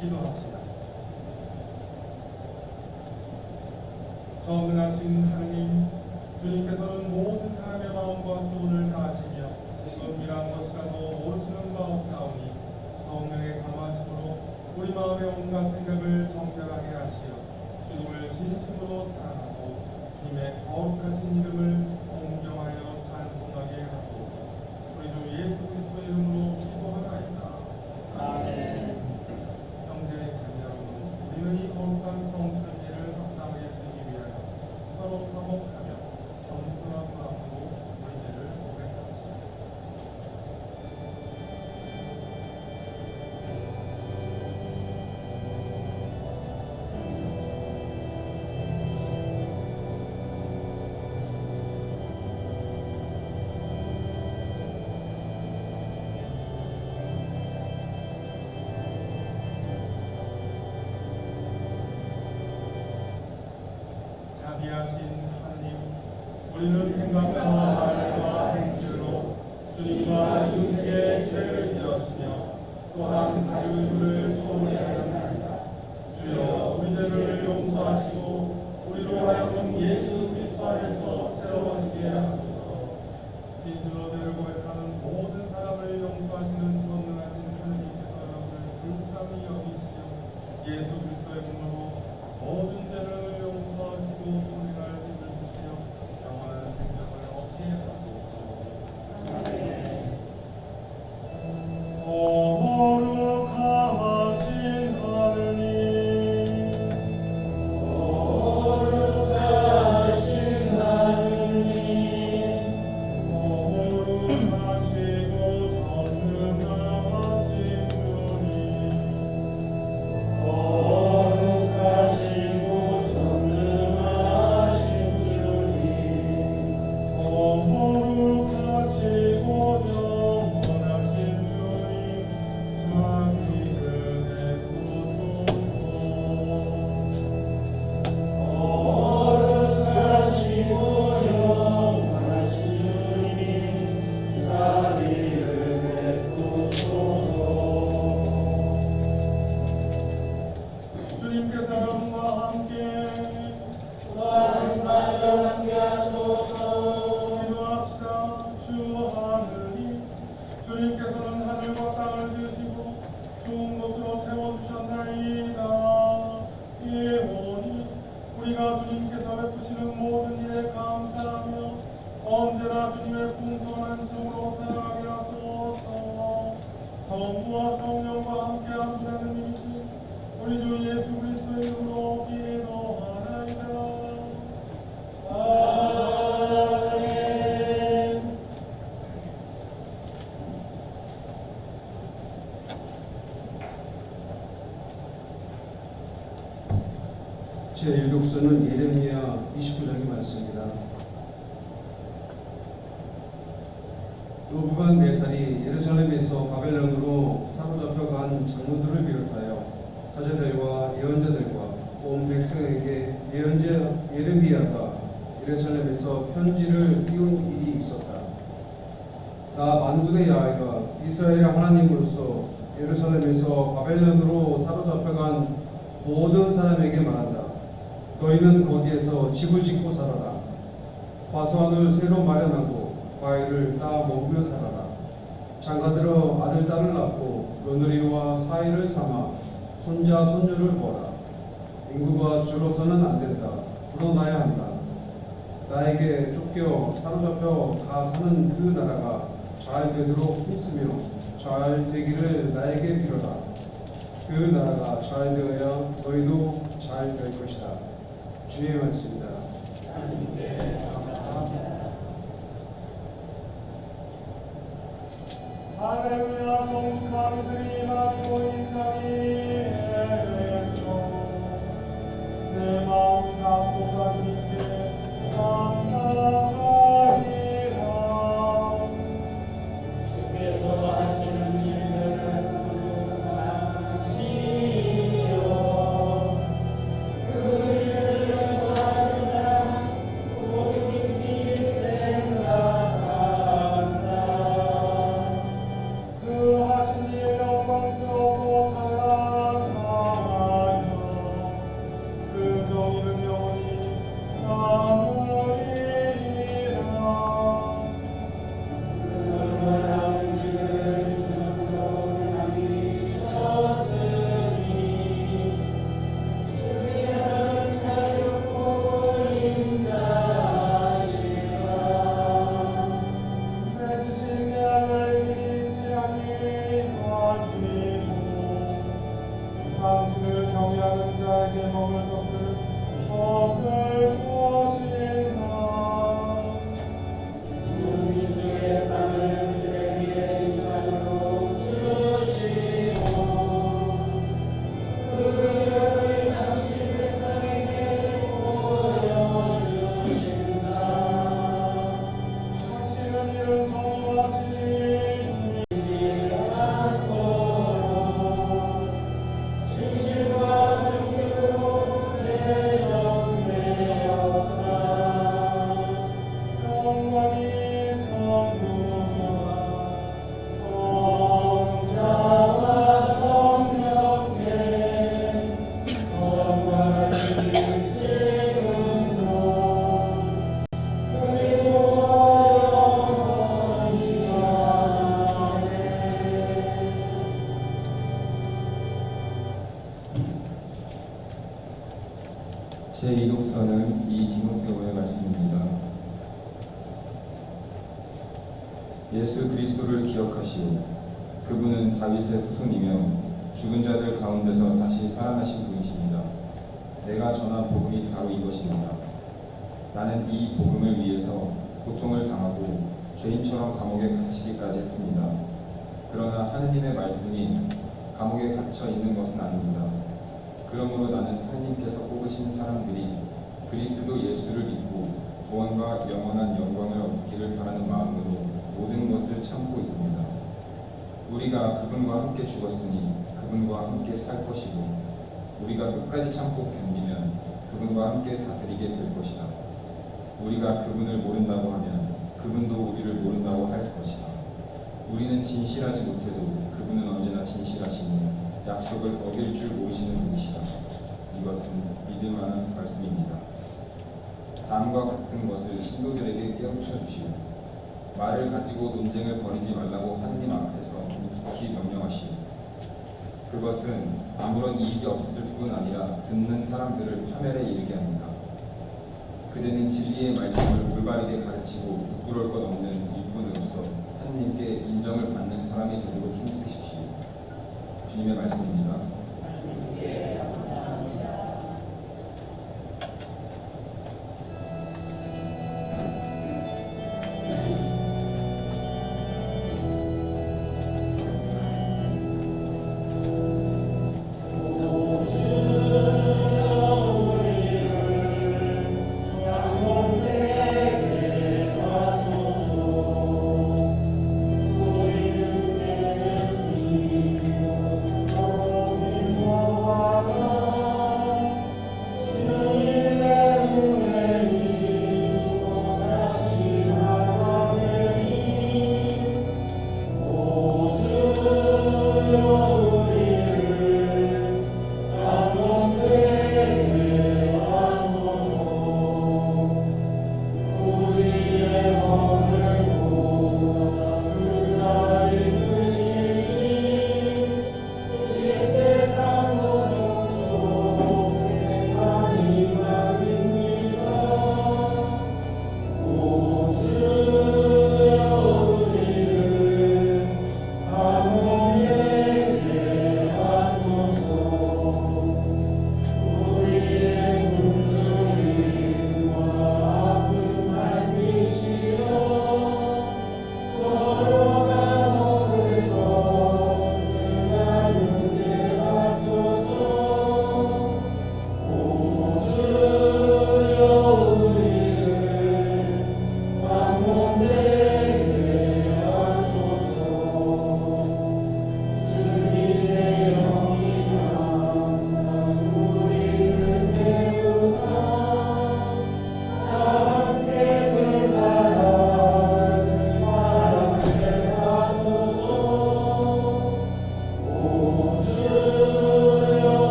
기도합시다. 전능하신 하느님, 주님께서는 모든 사람의 마음과 소원을 다하시며 은밀한 것이라도 모르시는 바 없사오니 성령의 감화심으로 우리 마음의 온갖 생각을 정결하게 하시어 주님을 진심으로 사랑하고 주님의 거룩하신 이름을 공경하여 찬송하게 하소서. 우리 주 예수 그리스도 이름으로 기도하나이다. 아멘. 형제 자매 여러분, 우리는 이 거룩한 성천예를 합당하게 되기 위하여 서로 화목하며 겸손한 마음으로 은혜를 고백합시다. 자비하신 하나님, 우리는 생각과 말과 행실로 주님과 이웃에게 죄를 지었으며 또한 자기 얼굴을 소홀히 하였나이다. 주여, 우리 죄를 용서하시고 우리로 하여금 예수 그리스도 안에서 새로워지게 하소서. 진실로 죄를 고백하는 모든 사람을 용서하시는 전능하신 하나님께서 여러분을 불쌍히 여기시며 예수 그리스도의 공로로 모든 죄를 용서하시고 우리날 힘을 주시며 영원한 생명을 얻게 하소서. 거룩하신 하느님, 거룩하신 하느님, 거룩하시고 전능하신 주님, 거룩하시고 전능하신 주님, 거룩하시고 영원하신 주님, 자비를 베푸소서. 거룩하시고 영원하신 주님, 자비를 베푸소서. 주님께서 여러분과 함께 기도합시다. 주 하느님, 주님께서는 하늘과 땅을 지으시고 좋은 곳으로 채워주셨나이다. 예원이 우리가 주님께서 베푸시는 모든 일에 감사하며 언제나 주님의 풍성한 정으로 살아가게 하소서. 성부와 성령과 함께한 하나님이신 우리 주 예수 그리스도의 이름으로 기도하나이다. 아멘. 제1독서는 예레미야 29장의 말씀입니다. 노부간 4살이 예루살렘에서 바벨론으로 사로잡혀간 장로들을 비롯하여 사제들과 예언자들과 온 백성에게 예언자 예레미야가 예루살렘에서 편지를 띄운 일이 있었다. 나 만군의 여호와가 이스라엘의 하나님으로서 예루살렘에서 바벨론으로 사로잡혀간 모든 사람에게 말한다. 너희는 거기에서 집을 짓고 살아라. 과수원을 새로 마련하고 과일을 따 먹으며 살아라. 장가들어 아들 딸을 낳고 며느리와 사이를 삼아 손자 손녀를 보라. 인구가 줄어서는 안 된다. 불어나야 한다. 나에게 쫓겨 사로잡혀 가 사는 그 나라가 잘 되도록 힘쓰며 잘 되기를 나에게 빌어라. 그 나라가 잘 되어야 너희도 잘 될 것이다. 주의 말씀입니다. 할렐루야. 정숙한 이들이 마지고 인자리에서 내 마음 다 쏟아 주님께 감사하리라. 주께서 하시는 일들을 부족하시오. 그 일을 좋아하는 사람 곧 깊이 생각한다. 그 하신 일 제2독서는 디모데후서의 말씀입니다. 예수 그리스도를 기억하시오. 그분은 다윗의 후손이며 죽은 자들 가운데서 다시 살아나신 분이십니다. 내가 전한 복음이 바로 이것입니다. 나는 이 복음을 위해서 고통을 당하고 죄인처럼 감옥에 갇히기까지 했습니다. 그러나 하느님의 말씀이 감옥에 갇혀 있는 것은 아닙니다. 그러므로 나는 하느님께서 뽑으신 사람들이 그리스도 예수를 믿고 구원과 영원한 영광을 얻기를 바라는 마음으로 모든 것을 참고 있습니다. 우리가 그분과 함께 죽었으니 그분과 함께 살 것이고 우리가 끝까지 참고 견디면 그분과 함께 다스리게 될 것이다. 우리가 그분을 모른다고 하면 그분도 우리를 모른다고 할 것이다. 우리는 진실하지 못해도 그분은 언제나 진실하시니 약속을 어길 줄 모르시는 분이시다. 이것은 믿을 만한 말씀입니다. 다음과 같은 것을 신도들에게 깨우쳐 주시고 말을 가지고 논쟁을 벌이지 말라고 하느님 앞에서 우습게 명령하시오. 그것은 아무런 이익이 없을 뿐 아니라 듣는 사람들을 파멸에 이르게 합니다. 그대는 진리의 말씀을 올바르게 가르치고 부끄러울 것 없는 일꾼으로서 하느님께 인정을 받는 사람이 되도록 힘쓰십시오. 주님의 말씀입니다.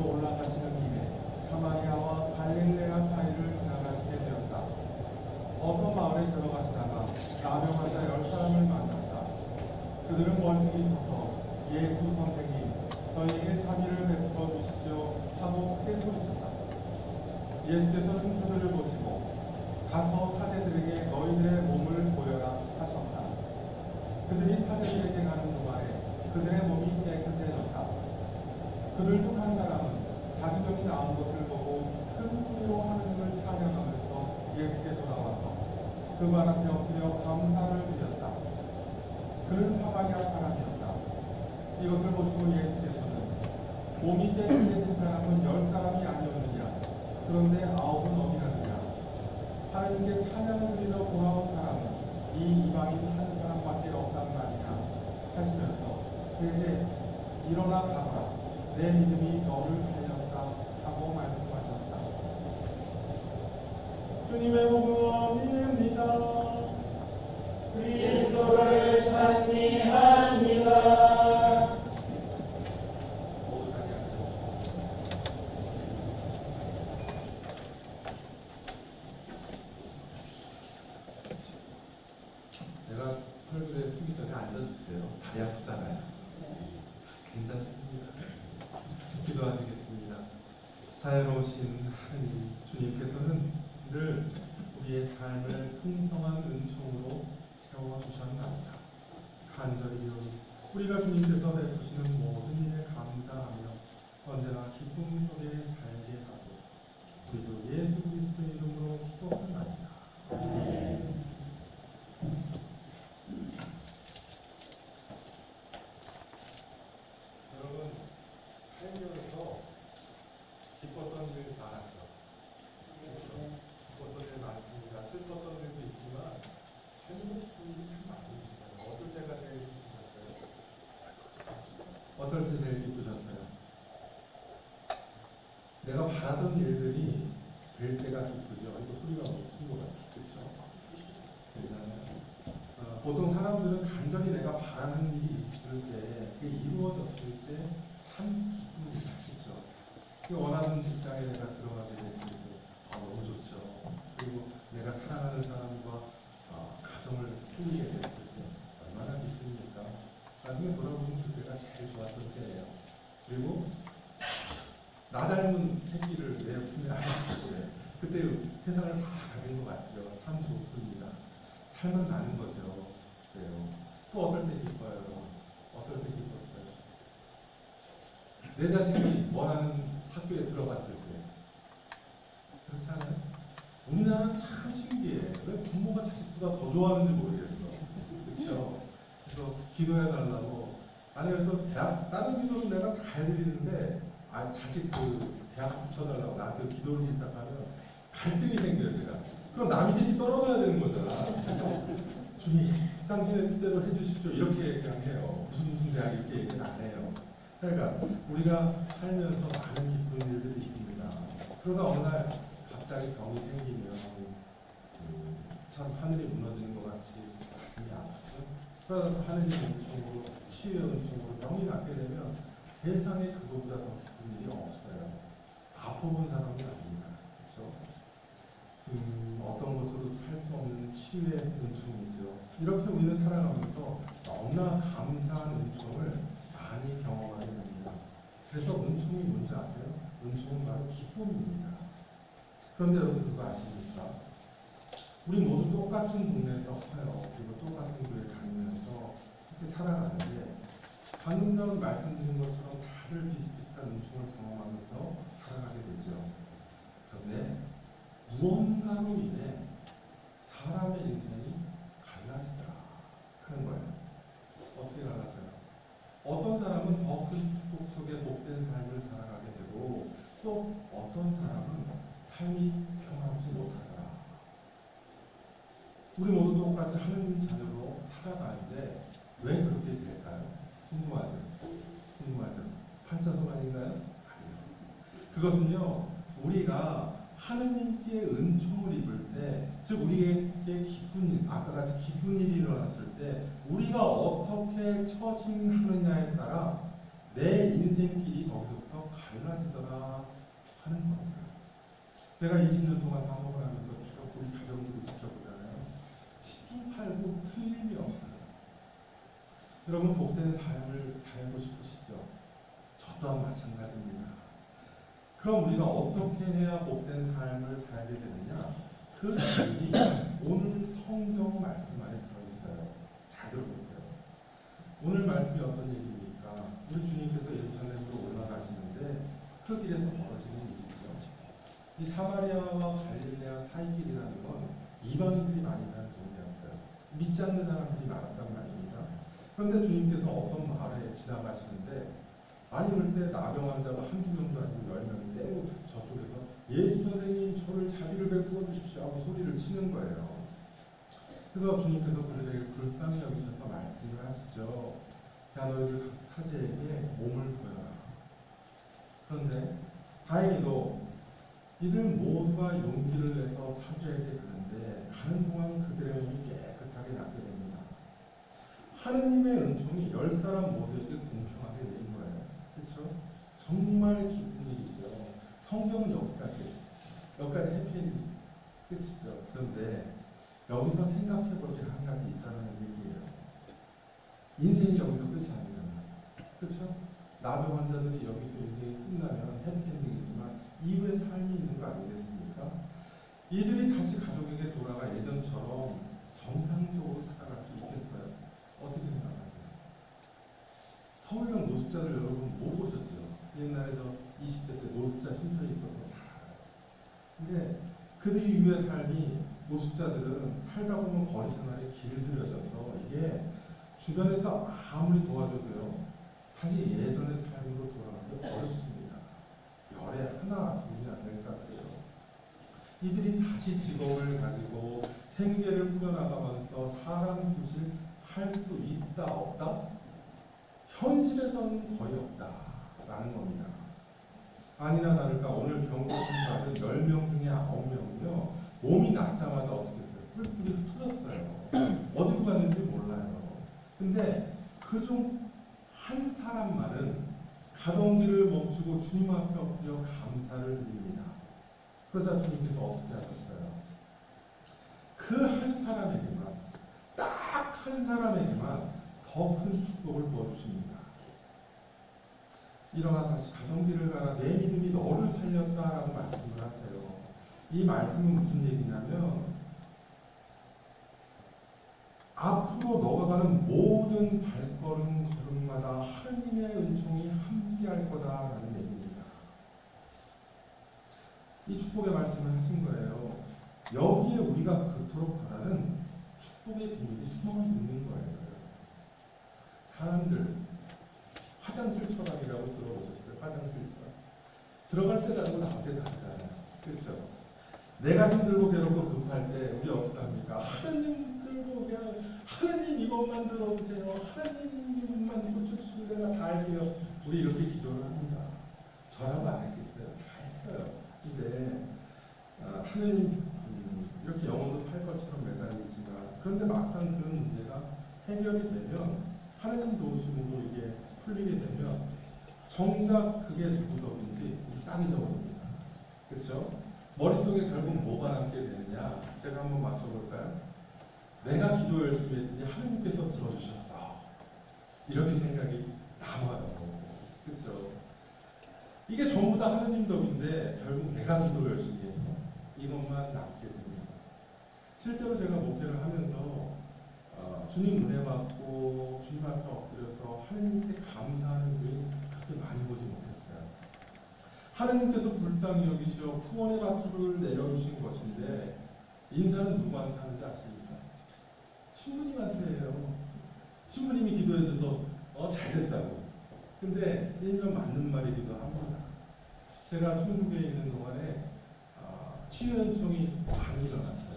산으로 올라가시는 길에 사마리아와 갈릴레아 사이를 지나가시게 되었다. 어떤 마을에 들어가시다가 나병 환자 10사람을 만났다. 그들은 멀찍이 서서 예수 선생님, 저희에게 자비를 베풀어 주십시오 하고 크게 소리쳤다. 예수께서는 그들을 보시고 가서 사제들에게 너희들의 몸을 보여라 하셨다. 그들이 사제들에게 가는 동안에 그들의 몸이 깨끗해졌다. 그들 중 한 사람은 자기 병이 나은 것을 보고 큰 소리로 하느님을 찬양하면서 예수께 돌아와서 그 말 앞에 엎드려 감사를 드렸다. 그는 사마리아 사람이었다. 이것을 보시고 예수께서는 몸이 깨끗해진 사람은 10사람이 아니었느냐? 그런데 9은 어디라느냐? 하나님께 찬양을 드리러 돌아온 사람은 이 이방인 한 사람밖에 없단 말이냐? 하시면서 그에게 일어나 가거라. 내 믿음이 너를 살렸다 하고 말씀하셨다. 주님의 복음입니다. 그리스도를 찬미합니다. 모두 자리 앉으십시오. 제가 설교에 쓰기 전에 앉아주세요. 다리 아프잖아요. 괜찮습니다. 기도하시겠습니다. 자애로우신 하나님 주님께서는 늘 우리의 삶을 풍성한 은총으로 채워주셨나이다. 간절히 우리가 주님께서 베푸시는 모든 일에 감사하며 언제나 기쁨 속에 살게 하소서. 우리 주 예수 그리스도 이름으로 기도합니다. 여러분, 살면서 기뻤던 일 많았죠. 기뻤던 일 많습니다. 슬펐던 일도 있지만 살면서 기쁜 일이 참 많이 있어요. 어떨 때가 제일 기쁘셨어요? 어떨 때 제일 기쁘셨어요? 내가 바라던 일들이 될 때가 기쁘죠. 이거 소리가 너무 큰 것 같아요. 그렇죠? 그렇잖아요. 보통 사람들은 간절히 내가 바라는 일이 있을 때, 그게 이루어졌을 때 참 기쁩니다. 그렇죠? 원하는 직장에 내가 들어가게 됐을 때 너무 좋죠. 그리고 내가 사랑하는 사람과 가정을 꾸리게 됐을 때 얼마나 기쁩니까? 나중에 돌아보면 그때가 제일 좋았던 때예요. 그리고 나 닮은 새끼를 내 품에 안았을 때 그때 세상을 다 가진 것 같죠. 참 좋습니다. 살만 나는 거죠. 그래요. 또 어떨 때 기뻐요? 어떨 때 기뻤어요? 내 자신이 원하는 학교에 들어갔을 때 그렇지 않아요? 우리나라는 참 신기해. 왜 부모가 자식보다 더 좋아하는지 모르겠어. 그렇죠? 그래서 기도해달라고. 아니 그래서 다른 기도는 내가 다 해드리는데 자식 대학 붙여달라고 나한테 기도를 부탁하면 갈등이 생겨요. 제가. 그럼 남이 새끼 떨어져야 되는 거잖아. 주님 당신의 뜻대로 해주십시오. 이렇게 그냥 해요. 무슨 대학 이렇게 얘기는 안 해요. 그러니까 우리가 살면서 많은 기쁜 일들이 있습니다. 그러다 어느 날 갑자기 병이 생기면 참 하늘이 무너지는 것 같이 가슴이 아프죠. 그러다 하늘의 은총으로 치유의 은총으로 병이 낫게 되면 세상에 그거보다 더 기쁜 일이 없어요. 아파본 사람이 아닙니다. 그렇죠? 어떤 것으로 살 수 없는 치유의 은총이죠. 이렇게 우리는 살아가면서 너무나 감사한 은총을 많이 경험하게 됩니다. 그래서 은총이 뭔지 아세요? 은총은 바로 기쁨입니다. 그런데 여러분 그거 아십니까? 우리 모두 똑같은 동네에서 커요. 그리고 똑같은 교회 다니면서 이렇게 살아가는데 방금 전 말씀드린 것처럼 다들 비슷비슷한 은총을 경험하면서 살아가게 되죠. 그런데 무언가로 인해 사람의 인생이 갈라지더라 하는 거예요. 어떻게 갈라져요? 어떤 사람은 더 큰 축복 속에 복된 삶을 살아가게 되고 또 어떤 사람은 삶이 평안하지 못하더라. 우리 모두 똑같이 하느님 자녀로 살아가는데 왜 그렇게 될까요? 궁금하죠? 궁금하죠? 팔자소만인가요? 아니요. 그것은요, 우리가 하느님께 은총을 입을 때, 즉 우리에게 기쁜 일, 아까 같이 기쁜 일이 일어났을 때 우리가 어떻게 처신하느냐에 따라 내 인생길이 거기서부터 달라지더라 하는 겁니다. 제가 20년 동안 사업을 하면서 쭉 우리 가정들을 지켜보잖아요. 10중 8구 틀림이 없어요. 여러분 복된 삶을 살고 싶으시죠? 저 또한 마찬가지입니다. 그럼 우리가 어떻게 해야 복된 삶을 살게 되느냐? 그 길이 오늘 성경 말씀 안에 들어있어요. 잘 들어보세요. 오늘 말씀이 어떤 얘기입니까? 우리 주님께서 예루살렘으로 올라가시는데 그 길에서 벌어지는 일이죠. 이 사마리아와 갈릴레아 사이길이라는 건 이방인들이 많이 사는 동네였어요. 믿지 않는 사람들이 많았단 말입니다. 그런데 주님께서 어떤 마을에 지나가시는데 아니 글쎄 나병 환자가 한두 명도 아니고 10명이 떼고 저쪽에서 예수 선생님 저를 자비를 베풀어 주십시오 하고 소리를 치는 거예요. 그래서 주님께서 그들에게 불쌍히 여기셔서 말씀을 하시죠. 야 너희들 사제에게 몸을 보여라. 그런데 다행히도 이들 모두가 용기를 내서 사제에게 가는데 가는 동안 그들의 몸이 깨끗하게 낫게 됩니다. 하느님의 은총이 10사람 모두에게 공평하게 내린 거예요. 그렇죠? 정말 기쁜 일이죠. 성경은 여기까지 해피엔딩 끝이죠. 그런데 여기서 생각해 볼 게 한 가지 있다는 얘기예요. 인생이 여기서 끝이 아니잖아요. 그렇죠? 나병 환자들이 여기서 인생이 끝나면 해피엔딩이지만 이후에 삶이 있는 거 아니겠습니까? 이들이 다시 가족에게 돌아가 예전처럼 정상적으로 살아갈 수 있겠어요? 어떻게 생각하세요? 서울형 노숙자들 여러분 못 보셨죠? 옛날에 저 20대 때 노숙자 쉼터에 있어서 잘 알아요. 근데 그 이후의 삶이 노숙자들은 살다 보면 거리 생활에 길들여져서 이게 주변에서 아무리 도와줘도요 다시 예전의 삶으로 돌아가기 어렵습니다. 열에 하나 둘이 안 될까 그래요. 이들이 다시 직업을 가지고 생계를 꾸려나가면서 사람 구실 할 수 있다 없다? 현실에서는 거의 없다라는 겁니다. 아니나 다를까 오늘 병 고신 받은 10명 중에 9명은요 몸이 낫자마자 어떻게 했어요? 뿔뿔이 흩어졌어요. 어디로 갔는지 몰라요. 근데 그중 한 사람만은 가던 길을 멈추고 주님 앞에 엎드려 감사를 드립니다. 그러자 주님께서 어떻게 하셨어요? 그 한 사람에게만 딱 한 사람에게만 더 큰 축복을 부어주십니다. 일어나 다시 가던 길을 가라 내 믿음이 너를 살렸다라고 말씀을 하세요. 이 말씀은 무슨 얘기냐면 앞으로 너가 가는 모든 걸음마다 하느님의 은총이 함께할 거다라는 얘기입니다. 이 축복의 말씀을 하신 거예요. 여기에 우리가 그토록 바라는 축복의 비밀이 숨어 있는 거예요. 사람들 화장실 처방이라고 들어보셨어요? 화장실 처방. 들어갈 때 다르고 나올 때 다르잖아요. 그렇죠? 내가 힘들고 괴롭고 급할 때 우리 어떻게 합니까? 하나님 들고 그냥 하나님 이것만 들어보세요. 하나님 이것만 고쳐주시면 내가 다 할게요. 우리 이렇게 기도를 합니다. 저라고 안 했겠어요? 다 했어요. 근데 하나님 이렇게 영혼도 팔 것처럼 매달리지만 그런데 막상 그런 문제가 해결이 되면 하나님 도우심으로 이게 풀리게 되면 정작 그게 누구 덕인지 딱 잊어버립니다. 그렇죠? 머릿속에 결국 뭐가 남게 되느냐? 제가 한번 맞춰볼까요? 내가 기도 열심히 했더니 하나님께서 들어주셨어. 이렇게 생각이 남아요. 그렇죠? 이게 전부 다 하나님 덕인데 결국 내가 기도 열심히 해서 이것만 남게 됩니다. 실제로 제가 목회를 하면서 주님 은혜 받고 주님 앞에 엎드려서 하나님께 감사하는 분이 그렇게 많이 보지 못했어요. 하나님께서 불쌍히 여기시어 후원의 바투를 내려주신 것인데 인사는 누구한테 하는지 아십니까? 신부님한테 해요. 신부님이 기도해줘서 잘 됐다고. 근데 일면 맞는 말이기도 합니다. 제가 충북에 있는 동안에 치유연총이 많이 일어났어요.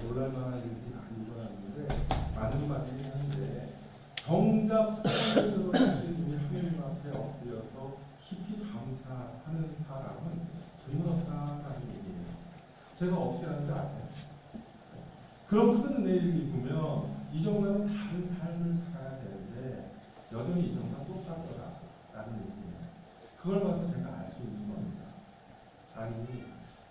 놀랄만한 일들이 많이 일어났는데 맞는 말이긴 한데 정작 소원을 들어주신 분이 하나님 앞에 엎드려서 깊이 감사하는 사람은 드물었다라는 얘기예요. 제가 어떻게 하는지 아세요? 그런 큰 은혜를 입으면 이전과는 다른 삶을 살아야 되는데 여전히 이전과 똑같더라라는 얘기예요. 그걸 봐서 제가 알 아니,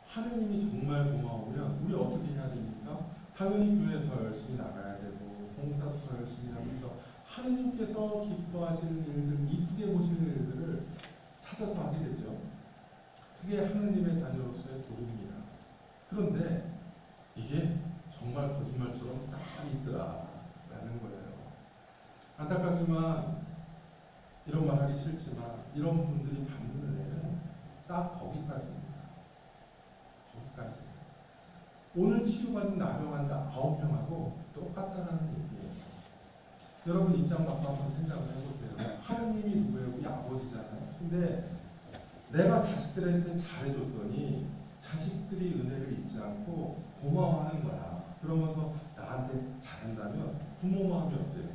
하느님이 정말 고마우면 우리 어떻게 해야 됩니까? 당연히 교회 더 열심히 나가야 되고 봉사도 더 열심히 하면서 하느님께서 기뻐하시는 일들, 이쁘게 보시는 일들을 찾아서 하게 되죠. 그게 하느님의 자녀로서의 도리입니다. 그런데 이게 정말 거짓말처럼 싹 있더라라는 거예요. 안타깝지만 이런 말 하기 싫지만 이런 분들이 받는 은혜는 딱 거기까지입니다. 거기까지. 오늘 치유받은 나병 환자 9명하고 똑같다는 얘기예요. 여러분 입장 바꿔 한번 생각을 해보세요. 하느님이 누구예요? 우리 아버지잖아요. 근데 내가 자식들한테 잘해줬더니 자식들이 은혜를 잊지 않고 고마워하는 거야. 그러면서 나한테 잘한다면 부모 마음이 어때요?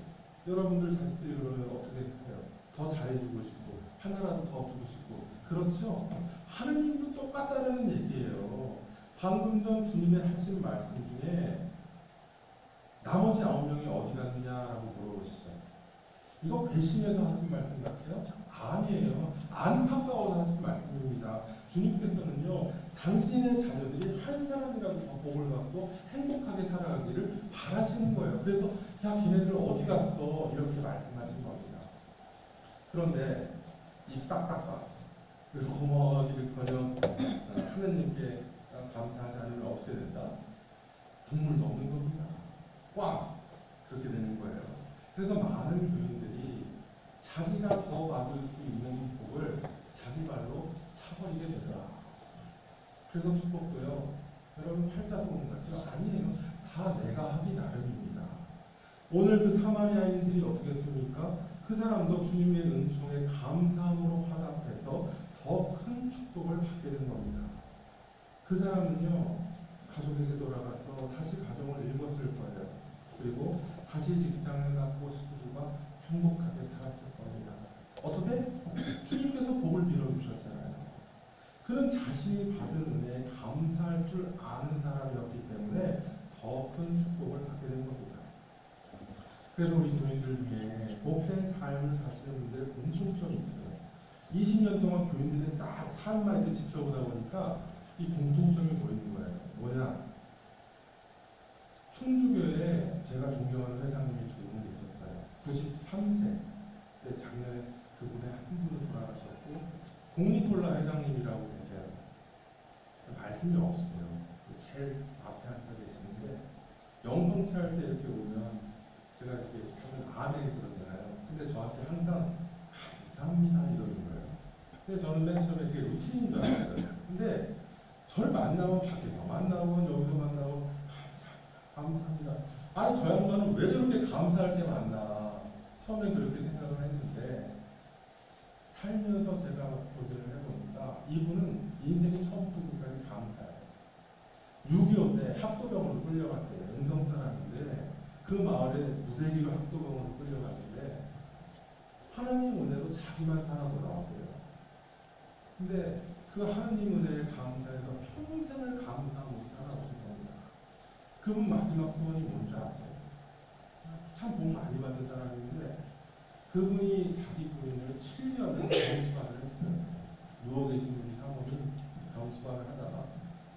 여러분들 자식들이 그러면 어떻게 해요? 더 잘해주고 싶고 하나라도 더 주고 싶고 그렇죠? 하느님도 똑같다는 얘기예요. 방금 전 주님의 하신 말씀 중에 나머지 9명이 어디 갔느냐라고 물어보시죠. 이거 괘씸해서 하신 말씀 같아요? 아니에요. 안타까워서 하신 말씀입니다. 주님께서는요, 당신의 자녀들이 한 사람이라도 더 복을 받고 행복하게 살아가기를 바라시는 거예요. 그래서 야, 걔네들 어디 갔어? 이렇게 말씀하신 겁니다. 그런데 이 싹닦아 그래서 고마워하기를커녕 하느님께 감사하지 않으면 어떻게 된다? 국물 먹는 겁니다. 꽉! 그렇게 되는 거예요. 그래서 많은 교인들이 자기가 더 받을 수 있는 복을 자기 발로 차버리게 되더라. 그래서 축복도요, 여러분 팔자 보는 거죠? 아니에요. 다 내가 하기 나름입니다. 오늘 그 사마리아인들이 어떻게 했습니까? 그 사람도 주님의 은총에 감사함으로 화답해서 더 큰 축복을 받게 된 겁니다. 그 사람은요, 가족에게 돌아가서 다시 가정을 일궜을 거예요. 그리고 다시 직장을 갖고 식구들과 행복하게 살았을 겁니다. 어떻게? 주님께서 복을 빌어주셨잖아요. 그는 자신이 받은 은혜에 감사할 줄 아는 사람이었기 때문에 더 큰 축복을 받게 된 겁니다. 그래서 우리 교인들 중에 복된 삶을 사시는 분들 공통점이 있어요. 20년 동안 교인들의 딱 삶만 이렇게 지켜보다 보니까 이 공통점이 보이는 거예요. 뭐냐? 충주교회에 제가 존경하는 회장님이 두 분 계셨어요. 93세. 때 작년에 그분의 한 분은 돌아가셨고, 공리콜라 회장님이라고 계세요. 말씀이 없어요. 제일 앞에 앉아 계시는데, 영성치 할 때 이렇게 오면, 제가 이렇게 하면 아멘 그러잖아요. 근데 저한테 항상 감사합니다 이러는 거예요. 근데 저는 맨 처음에 그게 루틴인 줄 알았어요. 근데 절 만나면 밖에서 만나면 여기서 만나면 감사합니다. 아니 저 양반은 왜 저렇게 감사할 게 많나 처음에 그렇게 생각을 했는데 살면서 제가 고민을 해보니까 이분은 인생이 처음부터 끝까지 감사해요. 6.25 때 학도병으로 끌려갔대요. 음성 사람인데 그 마을에 무대기로 학도병으로 끌려갔는데 하나님 은혜로 자기만 살아 돌아왔대요. 근데 그 하나님 은혜에 감사해서 평생을 감사하고 살아오신 겁니다. 그분 마지막 소원이 뭔지 아세요? 참 복 많이 받은 사람인데 그분이 자기 부인을 7년을 병수반을 했어요. 누워 계신 분이 사모님 병수반을 하다가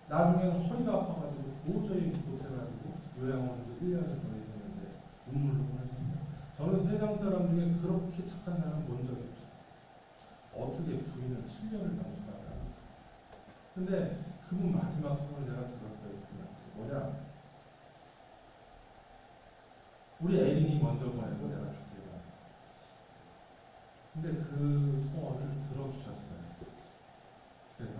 나중에는 허리가 아파가지고 도저히 못해가지고 요양원에서 1년을 보내셨는데 눈물로 보내셨어요. 저는 세상 사람 중에 그렇게 착한 사람 본 적이 없어요. 어떻게 부인을 7년을 병수반을 합니까? 근데 그분 마지막 소원을 내가 들었어요. 뭐냐? 우리 애인이 먼저 보내고 내가 죽게 가. 근데 그 소원을 들어주셨어요. 그래서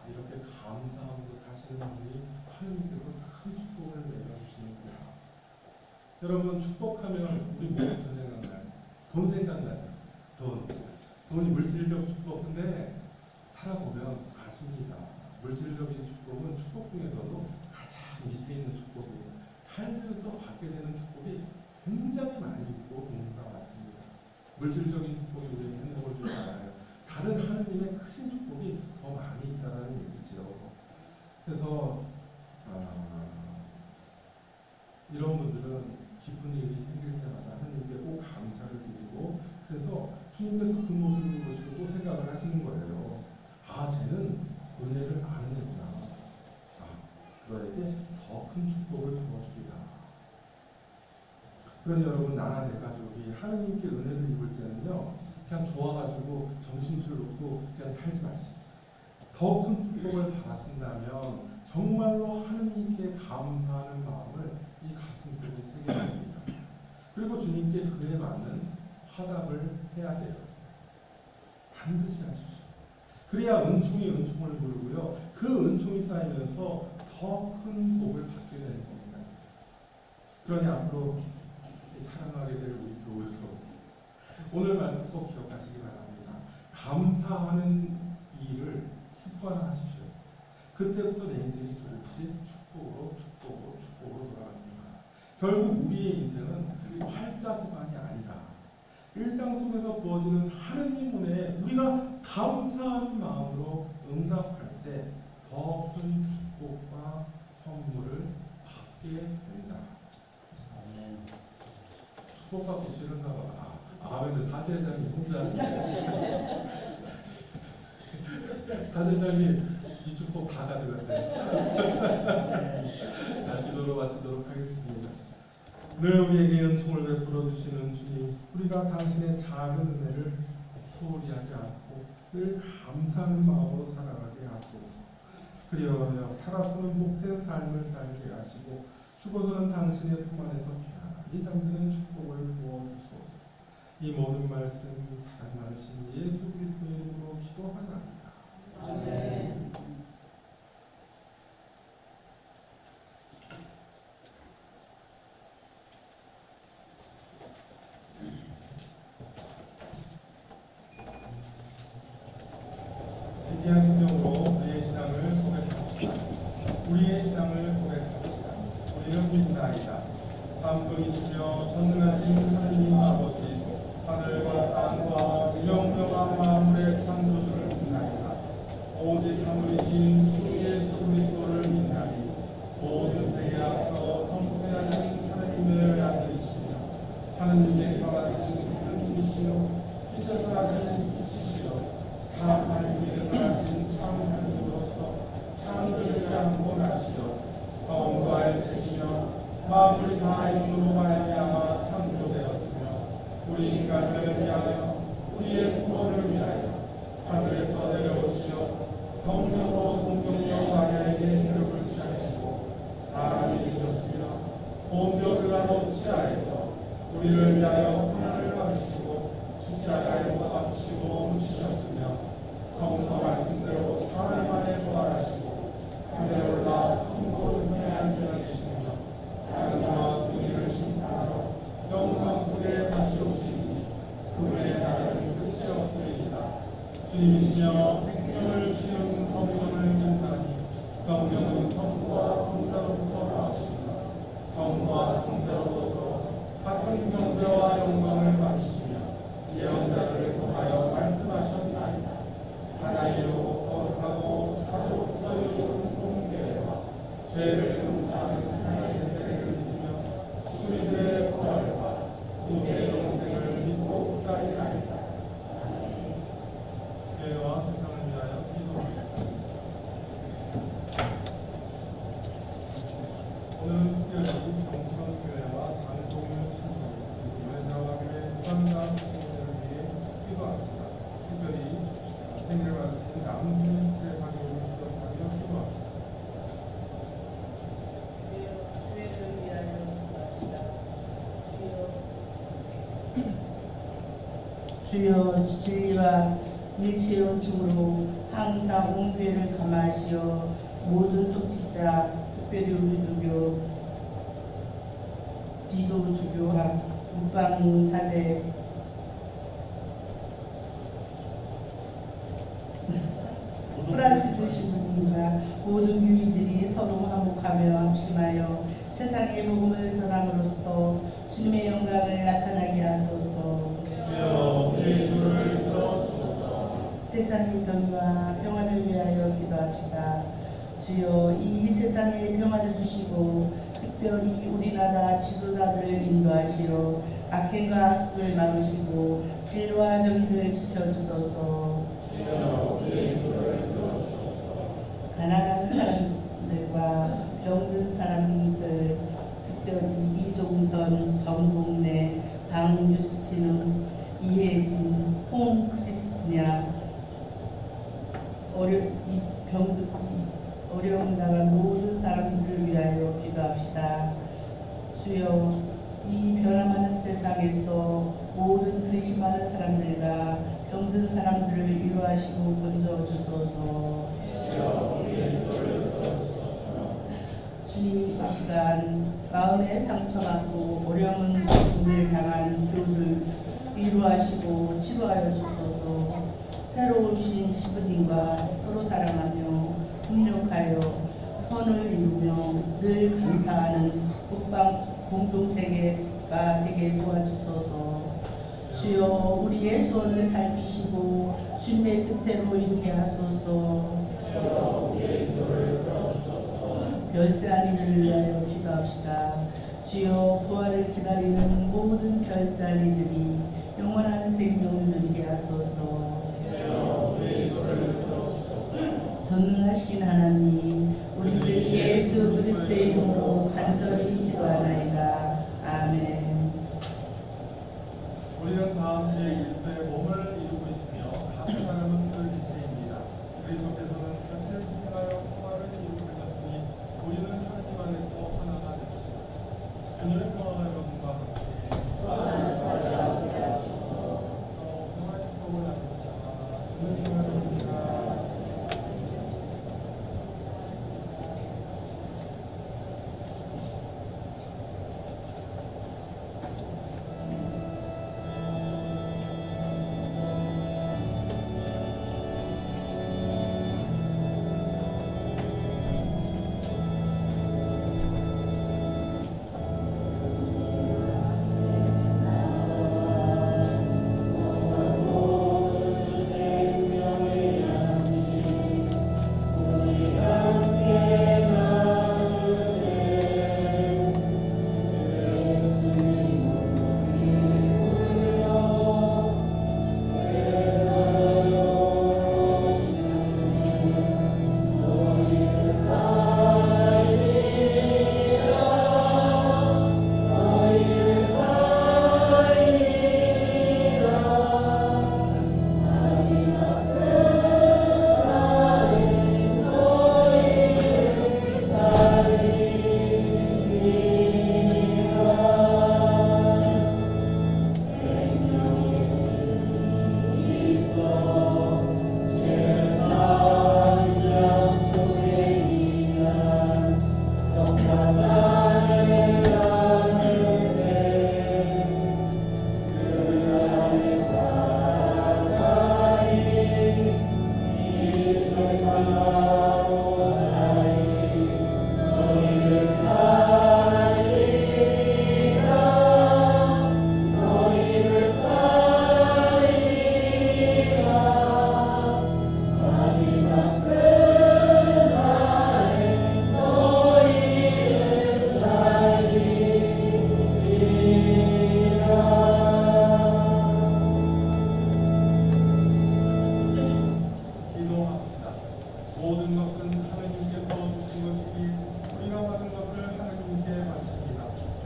이렇게 감사함으로 사시는 분이 하나님께서 큰 축복을 내려주시는구나. 여러분 축복하면 우리 뭐부터 생각나요? 돈 생각나죠. 돈이 물질적 축복인데 살아보면 아십니다. 물질적인 축복은 축복 중에서도 가장 밑에 있는 축복이에요. 살면서 받게 되는 축복이 굉장히 많이 있고 종류가 많습니다. 물질적인 축복이 우리에게 행복을 주지 않아요. 다른 하느님의 크신 축복이 더 많이 있다는 얘기죠. 그래서 이런 분들은 기쁜 일이 생길 때마다 하나님께 꼭 감사를 드리고 그래서 주님께서 그 모습을 보시고 또 생각을 하시는 거예요. 쟤는 은혜를 아는 애구나. 너에게 더 큰 축복을 부어주리라. 그러니 여러분, 나나 내 가족이 하느님께 은혜를 입을 때는요, 그냥 좋아가지고 정신줄 놓고 그냥 살지 마시고, 더 큰 축복을 받으신다면 정말로 하느님께 감사하는 마음을 이 가슴 속에 새겨야 됩니다. 그리고 주님께 그에 맞는 화답을 해야 돼요. 반드시 하십시오. 그래야 은총이 은총을 부르고요, 그 은총이 쌓이면서 더 큰 복을 받게 되는 겁니다. 그러니 앞으로 사랑하게 될 우리 교우들도 오늘 말씀 꼭 기억하시기 바랍니다. 감사하는 일을 습관화하십시오. 그때부터 내 인생이 조금씩 축복으로 돌아갑니다. 결국 우리의 인생은 활자소반이 아니라 일상 속에서 부어지는 하느님 은혜에 우리가 감사하는 마음으로 응답할 때 더 큰 축복과 선물을 받게 된다. 축복받기 싫은가 봐. 근데 사제장이 혼자 사제장이 이 축복 다 가져갔어요. 자, 기도로 마치도록 하겠습니다. 늘 우리에게 은총을 베풀어 주시는 주님, 우리가 당신의 작은 은혜를 소홀히 하지 않고 늘 감사하는 마음으로 살아가게 하소서. 그리하여 살아서는 복된 삶을 살게 하시고 죽어서는 당신의 품 안에서 편안히 잠드는 축복을 부어주소서. 이 모든 말씀 사랑 많으신 예수 그리스도의 이름으로 기도하나이다. 아멘. 위대한 심정으로 우리의 신앙을 고백합시다. 우리의 신앙을 고백합시다. 우리는 믿나이다. 삼분이시며 전능하신 하느님 아버지, 하늘과 땅과 유영명한 만물의 창조주를 믿나이다. 오직 하늘이신 주 예수 그리스도를 믿나니 모든 세계 앞서 성품하신 하느님의 아들이시며 하느님의 거하신 하느님이시며 빛에서 나신 빛이시여 참 하느님의 거하신 참 하느님으로서 창조되지 않고 나시어 성과 일체시며 만물이 다 이름으로 말미암아 창조되었으며 우리 인간을 위하여 우리의 구원을 위하여 하늘에서 내려오시어 성령으로 동정녀 마리아에게 혈육을 취하시고 사람이 되셨으며 본교를 취하에서 우리를 위하여 고난을 받으시고 십자가에 못 박히시고 묻히셨으며 성서 말씀대로 사흘 만에 부활하시고 하늘에 올라 성도를 위에 앉으시며 하나님과 승리를 심판하러 영광 속에 다시 오시니 그분의 나라는 끝이 없으리이다. 주님이시며 생명을 주시는 성령을 믿나니 성령은 성부와 성자로부터 나오시며 성부와 성자로부터 같은 경배와 영광을 받으시며 예언자들을 통하여 말씀하셨나이다. 하나이요 거룩하고 사도로부터 이루는 공교회와 죄를 용서하는 하나님의 세례를 믿으며 우리들의 부활과 우리의 영생을 믿고 기다리나이다. 교회와 세상을 위하여 기도합니다. 오늘은 특별히 정치원교회와 장동윤 신부 그리고 유엔자와 교회 무관자 성도들을 위해 기도합시다. 특별히 생일을 맞으신 남순 교회 관계를 기도하며 기도합시다. 교회를 위하여 기도합시다. 주여 진리와 일체의 중으로 항상 온 교회를 감하시어 모든 속직자, 특별히 우리 주교, 디도 주교와 국방 사제, 프란시스 신부님과 모든 교인들이 서로 화목하며 합심하여 세상의 복음을 전함으로써 주님의 영광을 나타나게 하소서. 주여 우리의 기도를 들어주소서. 세상의 정의와 평화를 위하여 기도합시다. 주여 이 세상에 평화를 주시고 특별히 우리나라 지도자들을 인도하시어 악행과 학습을 막으시고 진리와 정의를 지켜주소서. 주여 우리의 기도를 들어주소서. 가난한 사람들과 병든 사람들, 특별히 이종선, 정동래, 방유스티는, 이혜진, 홍크리스티냐, 어려움 당한 모든 사람들을 위하여 기도합시다. 주여, 이 변화하는 세상에서 모든 근심하는 사람들과 병든 사람들을 위로하시고 건져주소서. 주님, 이 시간 마음에 상처받고 어려운 고통을 당한 교우를 위로하시고 치료하여 주소서. 새로 오신 시부님과 서로 사랑하며 협력하여 선을 이루며 늘 감사하는 공동체가 되게 도와주소서. 주여, 우리의 소원을 살피시고 주님의 뜻대로 이루게 하소서. 별세아리를 위하여 기도합시다. 주여, 부활을 기다리는 모든 별세아리들이 영원한 생명을 누리게 하소서. 전능하신 하나님, 우리들이 예수 그리스도의 이름으로 간절히 기도하나이다. 아멘. 우리는 다 함께 그리스도의 몸을 이루고 있으며 각 사람은 그 지체입니다. 그리스도께서는 자신을 희생하여 평화를 이루고 계셨으니 우리는 하나님 안에서 하나가 됩시다. 주님의 평화가 여러분과 함께 평화의 축복을 나누시다가 주님과 함께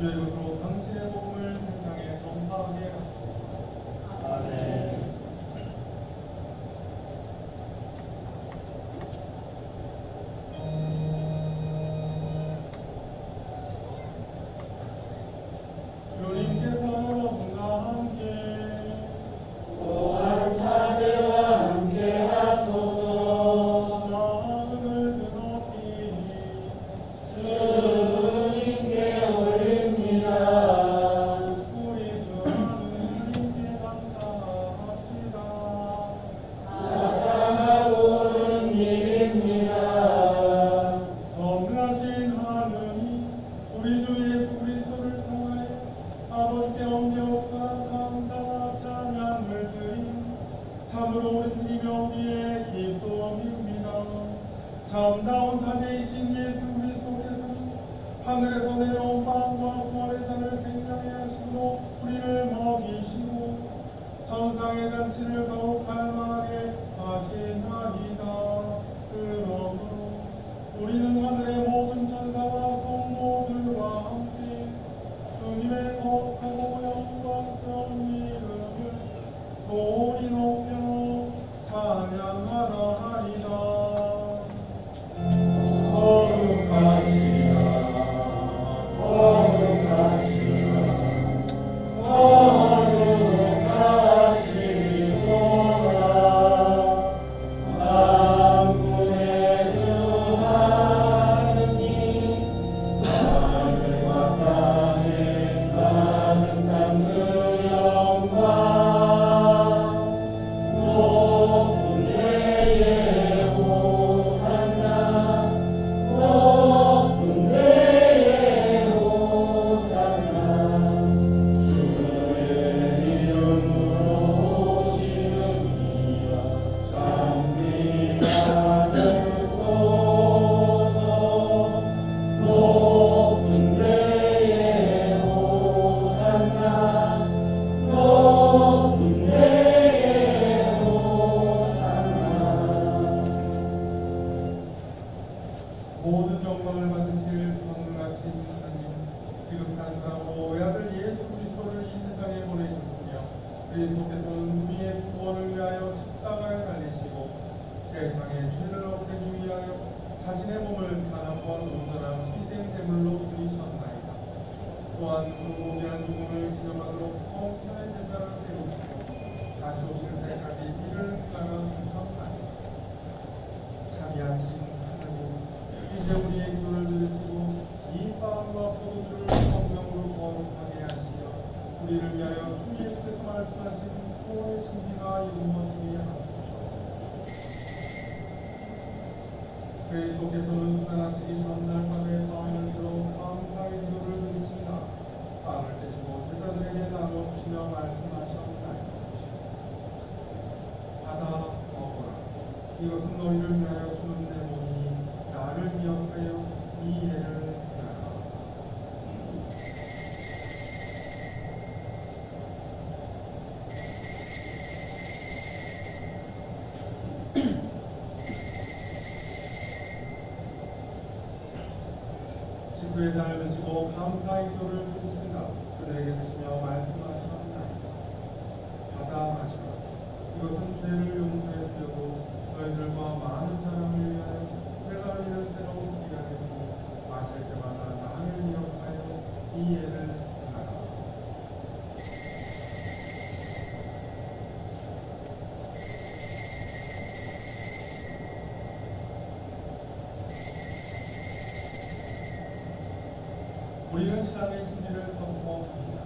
주의 것으로 당신의 복음을 세상에 전파하게 하소서. 아멘. 주님께서 여러분과 함께 또한 사제와 함께 하소서. 마음을 드높이 주님께 올립니다. 우리 주 하느님께 감사합시다. 나타나고 온 일입니다. 전능하신 하느님, 우리 주 예수 그리스도를 통하여 아버지께 언제없사 감사와 찬양을 드림 참으로 우리들이 명비의 기쁨입니다. 참다운 사제이신 예수 그리스도께서는 하늘에서 내려온 빵과 부활의 잔을 생명에 하시고 우리를 먹이시고 천상의 잔치를 더욱 갈망하게 하시나이다. 그러므로 우리는 하늘의 모든 천사와 성도들과 함께 주님의 거룩하고 영광스러운 이름을 소리 높여 찬양하나 하리다. 거룩하시다 모든 영광을 받으실 전능하신 하나님, 지극한 사랑으로 외아들 예수 그리스도를 이 세상에 보내주시며 그리스도께서는 우리의 구원을 위하여 십자가에 달리시고 세상의 죄를 없애기 위하여 자신의 몸을 단 한 번 온전한 희생제물로 드리셨나이다. 또한 그 무비한 죽음을 기념하도록 성찬의 제사를 세우시고 다시 오실 때까지 이를 따라 주셨나이다. 자비하신 이제 우리의 기도를 들으시고 이 빵과 포도주를 성령으로 거룩하게 하시어 우리를 위하여 주 예수께서 말씀하신 소원의 신비가 이루어지게 하소서. 그리스도께서는 수단하시기 전날 밤에 빵을 들어 감사의 기도를 드리시나 빵을 떼시고 제자들에게 나눠주시며 말씀하셨나이다. 받아 먹어라. 이것은 너희를 위하여 주는 내 몸이니 나를 기억하여 이 예를 행하라. 식구의 잔을 드시고 감사의 기도를 드리신다. 그들에게 드시며 말씀하셨나이다. 받아 마시라. 이것은 죄를 용서해 주려고 너희들과 많은 사람을 위하여 내가 흘리는 새로운 피가 되고 마실 때마다 나를 기억하여 이 예를 행하라. 우리는 신앙의 신비를 선포합니다.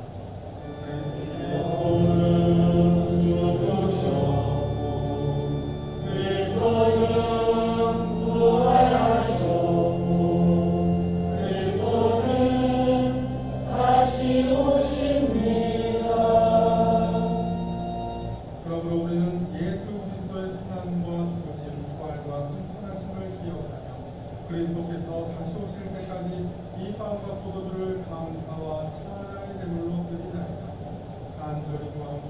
그러므로 우리는 예수 그리스도의 순환과 죽으심, 부활과 승천하심을 기억하며 그리스도께서 다시 오실 때까지 이 빵과 포도주를 감사와 찬양의 제물로 드리나이다. 간절히 구하오니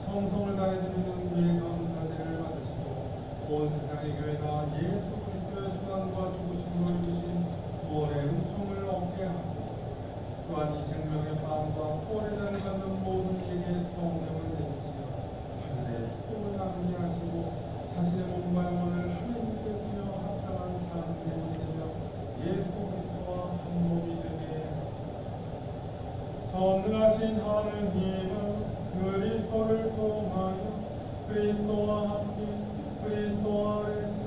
정성을 다해 드리는 우리의 감사제를 받으시고 온 세상의 교회가 예수 그리스도의 순환과 죽으심으로 이루신 구원의 은총을 얻게 하소서. 또한 이 생명의 빵과 구원의 잔을 받는 모든 이에게 성령을 내주시어 하늘의 축복을 나누게 하시고 자신의 몸과 영혼을 하나님께 드려 합당한 삶을 되며 예수 그리스도와 한 몸이 되게 하소서. 전능하신 하느님은 그리스도를 통하여 그리스도와 함께 그리스도 아래서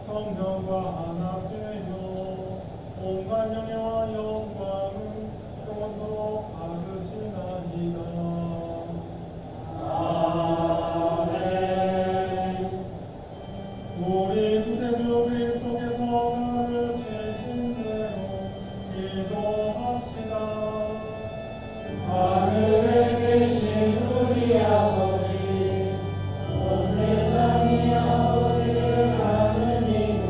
성령과 하나 되며 온갖 명예와 영광을 영원토록 받으시나이다. 우리 구세주 그리스도께서 가르치신 대로 기도합시다. 하늘에 계신 우리 아버지, 온 세상이 아버지를 아는 이로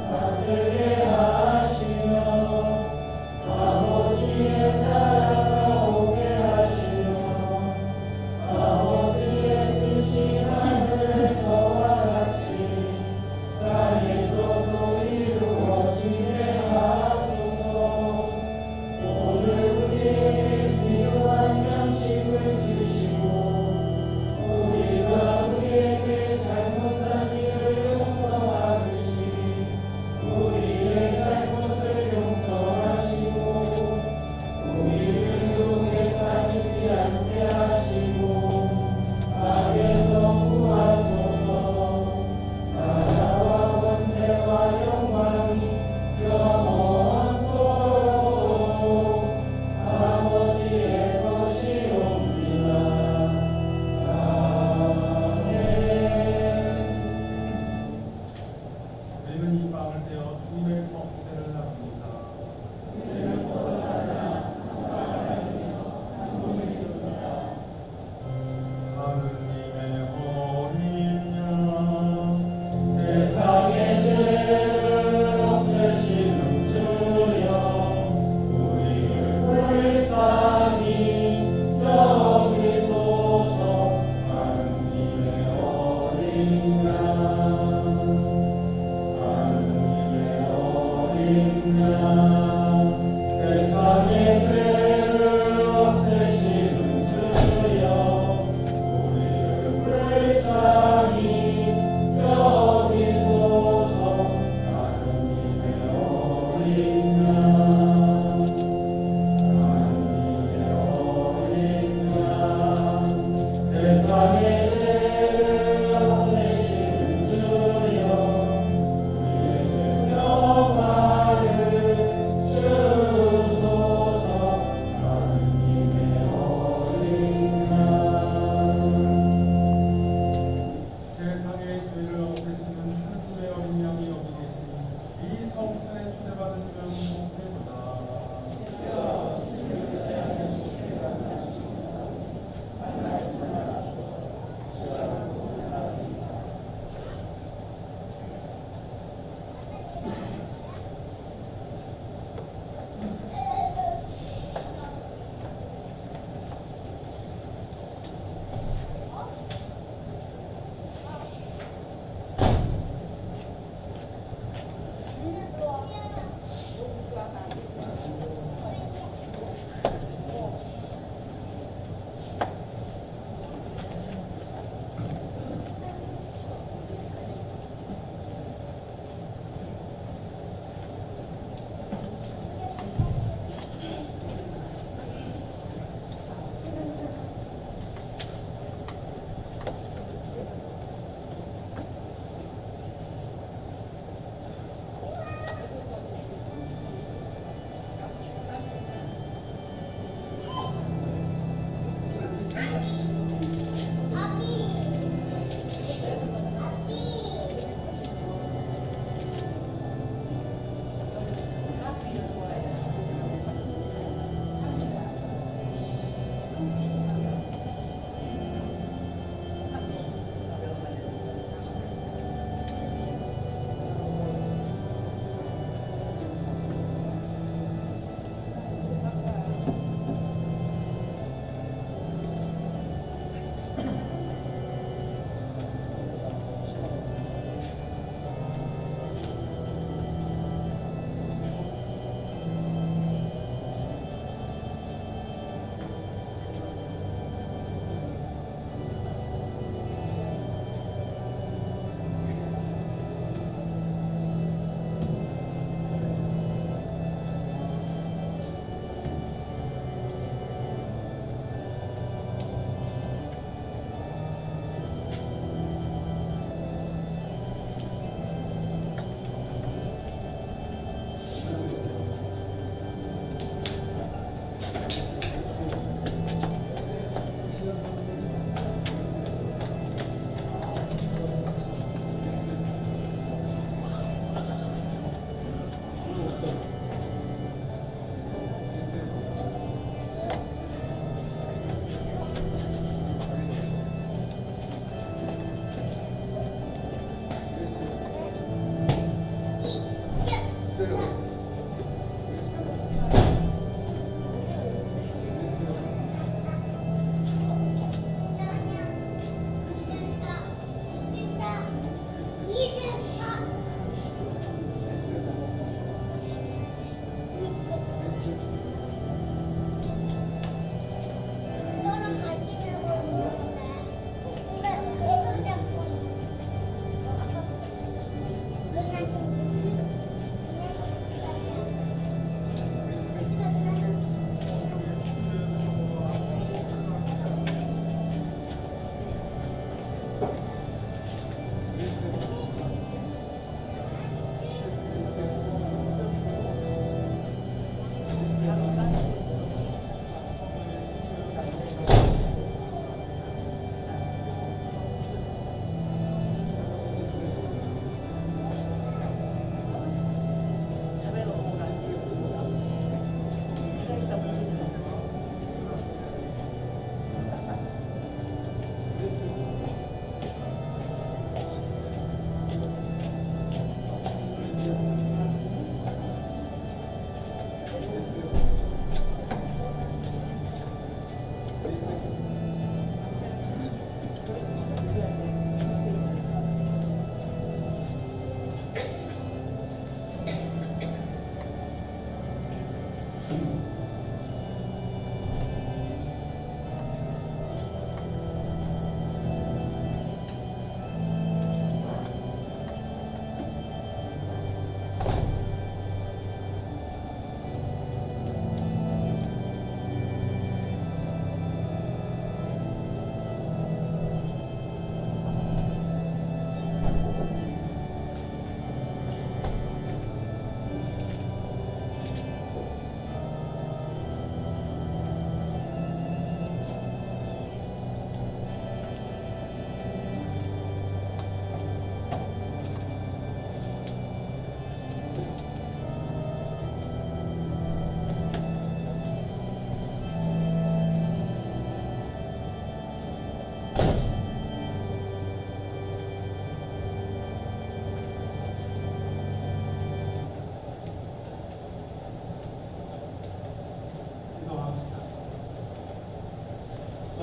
받들게 하시며 아버지의 나라가 오게 하시며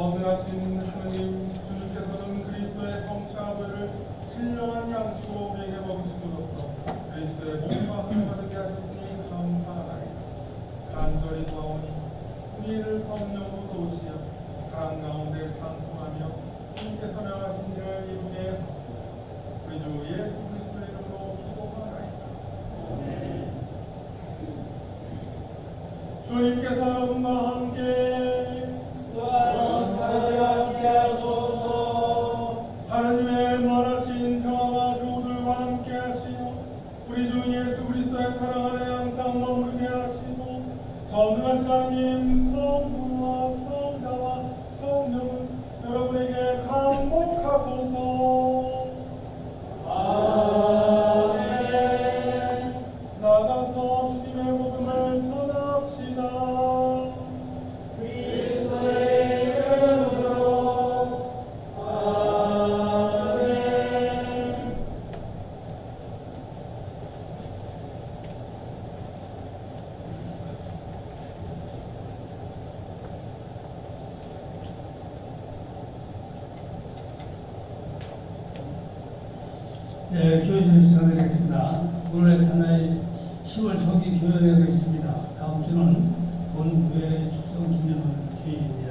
전능하신 하느님 주님께서는 그리스도의 성취하고를 신령한 양식으로 우리에게 먹이심으로써 그리스도의 몸과 하나 되게 하셨으니 감사하나이다. 간절히 구하오니 우리를 성령으로 도우시어 사랑 가운데 상통하며 주님께서 명하신 일을 이루게 하소서. 우리 주 예수 그리스도 이름으로 기도하나이다. 주님께서 여러분과 함께 하나님의 무한하신 평화와 교우들과 함께 하시어 우리 주 예수 그리스도의 사랑 안에 항상 머무르게 하시고 전능하신 하나님 성부와 성자와 성령은 여러분에게 강복하소서. 아멘. 나가서 주님의 복음을 전합시다. 네, 교회 주일 시간을 갖겠습니다. 오늘의 찬양이 10월 초기 교회가 있습니다. 다음 주는 본 교회 축성 기념 주일입니다.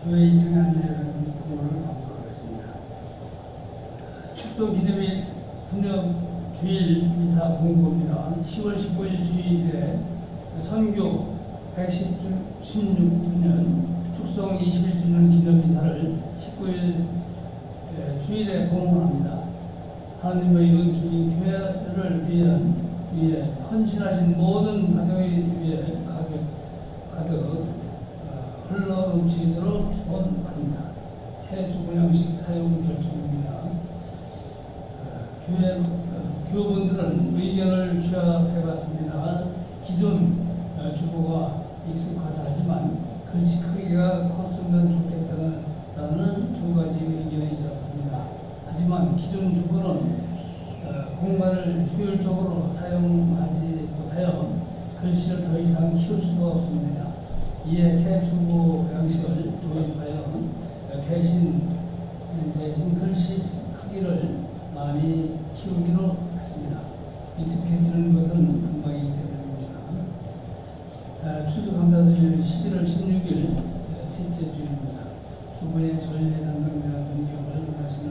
교회 찬양 안내를 공부를 하도록 하겠습니다. 축성 기념일 분역 주일 미사 공부입니다. 10월 15일 주일에 선교 116주년 축성 21주년 기념 미사를 19일 주일에 공헌합니다. 하나님의 이룬 주인 교회를 위해 헌신하신 모든 가정을 위해 가득 흘러넘치도록 축원합니다. 새 주보양식 사용 결정입니다. 교우분들은 의견을 취합해봤습니다. 기존 주보가 익숙하다 하지만 글씨 크기가 컸으면 좋겠다는 두 가지 의견이 있었습니다. 하지만 기존 주보는 공간을 효율적으로 사용하지 못하여 글씨를 더 이상 키울 수가 없습니다. 이에 새 주보 양식을 도입하여 대신 글씨 크기를 많이 키우기로 했습니다. 익숙해지는 것은 금방이기 때문입니다. 추수감사절 11월 16일 셋째 주일입니다. 주보의 전례 담당자 등기를 하시는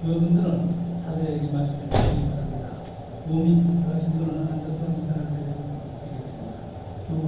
교우분들은 사제에게 말씀을 드리기 바랍니다. 몸이 불편하신 분은 앉아서 인사를 드리겠습니다. 교우